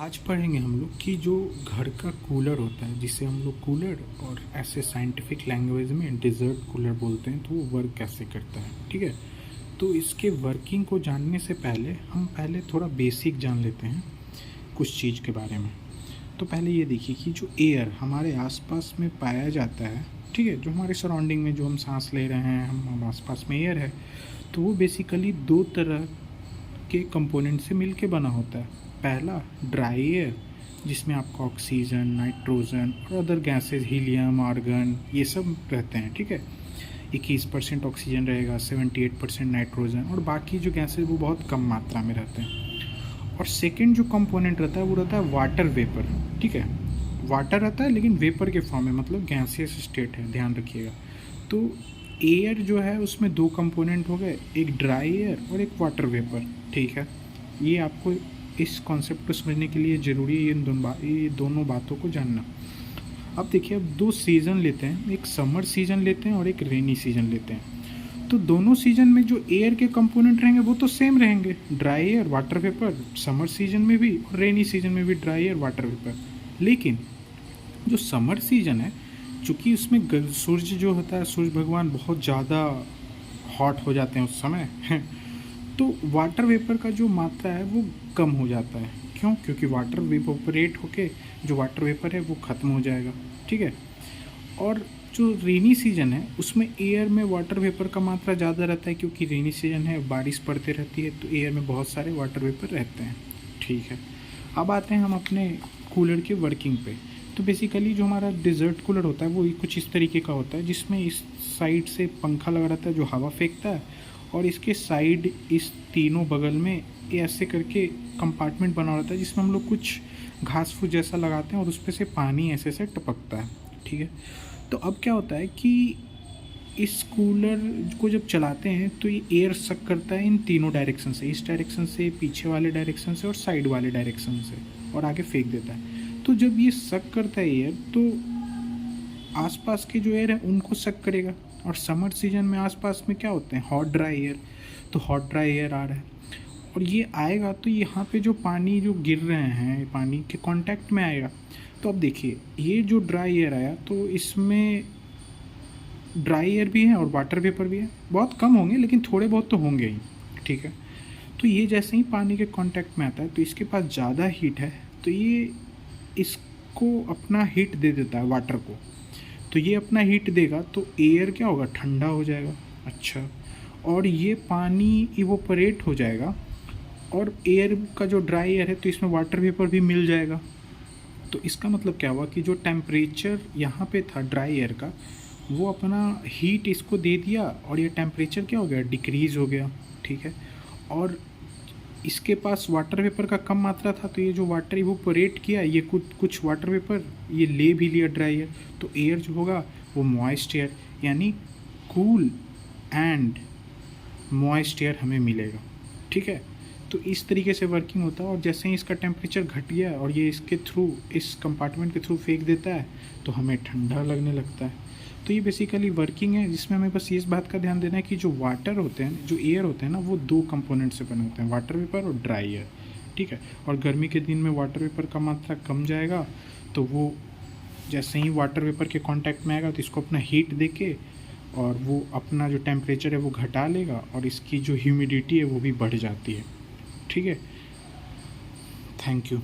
आज पढ़ेंगे हम लोग कि जो घर का कूलर होता है, जिसे हम लोग कूलर और ऐसे साइंटिफिक लैंग्वेज में डेजर्ट कूलर बोलते हैं, तो वो वर्क कैसे करता है। ठीक है, तो इसके वर्किंग को जानने से पहले हम थोड़ा बेसिक जान लेते हैं कुछ चीज़ के बारे में। तो पहले ये देखिए कि जो एयर हमारे आसपास में पाया जाता है, ठीक है, जो हमारे सराउंडिंग में जो हम सांस ले रहे हैं, हम आसपास में एयर है, तो वो बेसिकली दो तरह के कंपोनेंट से मिलके बना होता है। पहला ड्राई एयर, जिसमें आपका ऑक्सीजन, नाइट्रोजन और अदर गैसेस, हीलियम, आर्गन, ये सब रहते हैं। ठीक है, 21% ऑक्सीजन रहेगा, 78% नाइट्रोजन, और बाकी जो गैसेस वो बहुत कम मात्रा में रहते हैं। और सेकंड जो कंपोनेंट रहता है वो रहता है वाटर वेपर। ठीक है, वाटर रहता है लेकिन वेपर के फॉर्म में, मतलब गैसियस स्टेट है, ध्यान रखिएगा। तो एयर जो है उसमें दो कंपोनेंट हो गए, एक ड्राई एयर और एक वाटर वेपर। ठीक है, ये आपको इस कॉन्सेप्ट को समझने के लिए ज़रूरी है ये दोनों बातों को जानना। अब देखिए, अब दो सीज़न लेते हैं, एक समर सीज़न लेते हैं और एक रेनी सीज़न लेते हैं। तो दोनों सीज़न में जो एयर के कंपोनेंट रहेंगे वो तो सेम रहेंगे, dry air, water vapour, summer season में भी और रेनी सीज़न में भी ड्राई एयर, वाटर वेपर। लेकिन जो समर सीज़न है, चूँकि उसमें सूर्य जो होता है, सूर्य भगवान बहुत ज़्यादा हॉट हो जाते हैं उस समय तो वाटर वेपर का जो मात्रा है वो कम हो जाता है। क्यों? क्योंकि वाटर वेपोरेट होके जो वाटर वेपर है वो ख़त्म हो जाएगा। ठीक है, और जो रेनी सीजन है उसमें एयर में वाटर वेपर का मात्रा ज़्यादा रहता है, क्योंकि रेनी सीजन है, बारिश पड़ते रहती है, तो एयर में बहुत सारे वाटर वेपर रहते हैं। ठीक है, अब आते हैं हम अपने कूलर के वर्किंग पे। तो बेसिकली जो हमारा डेजर्ट कूलर होता है वो कुछ इस तरीके का होता है, जिसमें इस साइड से पंखा लगा रहता है जो हवा फेंकता है, और इसके साइड इस तीनों बगल में ऐसे करके कंपार्टमेंट बना रहता है, जिसमें हम लोग कुछ घास फूस जैसा लगाते हैं और उस पर से पानी ऐसे ऐसे टपकता है। ठीक है, तो अब क्या होता है कि इस कूलर को जब चलाते हैं तो ये एयर सक करता है इन तीनों डायरेक्शन से, इस डायरेक्शन से, पीछे वाले डायरेक्शन से और साइड वाले डायरेक्शन से, और आगे फेंक देता है। तो जब ये सक करता है एयर, तो आसपास के जो एयर है उनको सक करेगा। और समर सीजन में आसपास में क्या होते हैं, हॉट ड्राई एयर, तो हॉट ड्राई एयर आ रहा है और ये आएगा तो यहाँ पे जो पानी जो गिर रहे हैं पानी के कांटेक्ट में आएगा। तो अब देखिए, ये जो ड्राई एयर आया तो इसमें ड्राई एयर भी है और वाटर वेपर भी है, बहुत कम होंगे लेकिन थोड़े बहुत तो होंगे ही। ठीक है, तो ये जैसे ही पानी के कांटेक्ट में आता है तो इसके पास ज़्यादा हीट है, तो ये इसको अपना हीट दे देता है वाटर को। तो ये अपना हीट देगा तो एयर क्या होगा, ठंडा हो जाएगा। अच्छा, और ये पानी इवोपरेट हो जाएगा, और एयर का जो ड्राई एयर है तो इसमें वाटर वेपर भी मिल जाएगा। तो इसका मतलब क्या हुआ कि जो टेम्परेचर यहाँ पे था ड्राई एयर का, वो अपना हीट इसको दे दिया और ये टेम्परेचर क्या हो गया, डिक्रीज़ हो गया। ठीक है, और इसके पास वाटर वेपर का कम मात्रा था, तो ये जो वाटर इवोपरेट किया, ये कुछ वाटर वेपर ये ले भी लिया ड्राई एयर, तो एयर जो होगा वो मॉइस्ट एयर, यानी कूल एंड मॉइस्ट एयर हमें मिलेगा। ठीक है, तो इस तरीके से वर्किंग होता है। और जैसे ही इसका टेम्परेचर घट गया और ये इसके थ्रू, इस कंपार्टमेंट के थ्रू फेंक देता है, तो हमें ठंडा लगने लगता है। तो ये बेसिकली वर्किंग है, जिसमें हमें बस इस बात का ध्यान देना है कि जो वाटर होते हैं, जो एयर होते हैं ना, वो दो कंपोनेंट से बने होते हैं, वाटर वेपर और ड्राई एयर। ठीक है, और गर्मी के दिन में वाटर वेपर का मात्रा कम जाएगा, तो वो जैसे ही वाटर वेपर के कांटेक्ट में आएगा तो इसको अपना हीट दे के और वो अपना जो टेम्परेचर है वो घटा लेगा, और इसकी जो ह्यूमिडिटी है वो भी बढ़ जाती है। ठीक है, थैंक यू।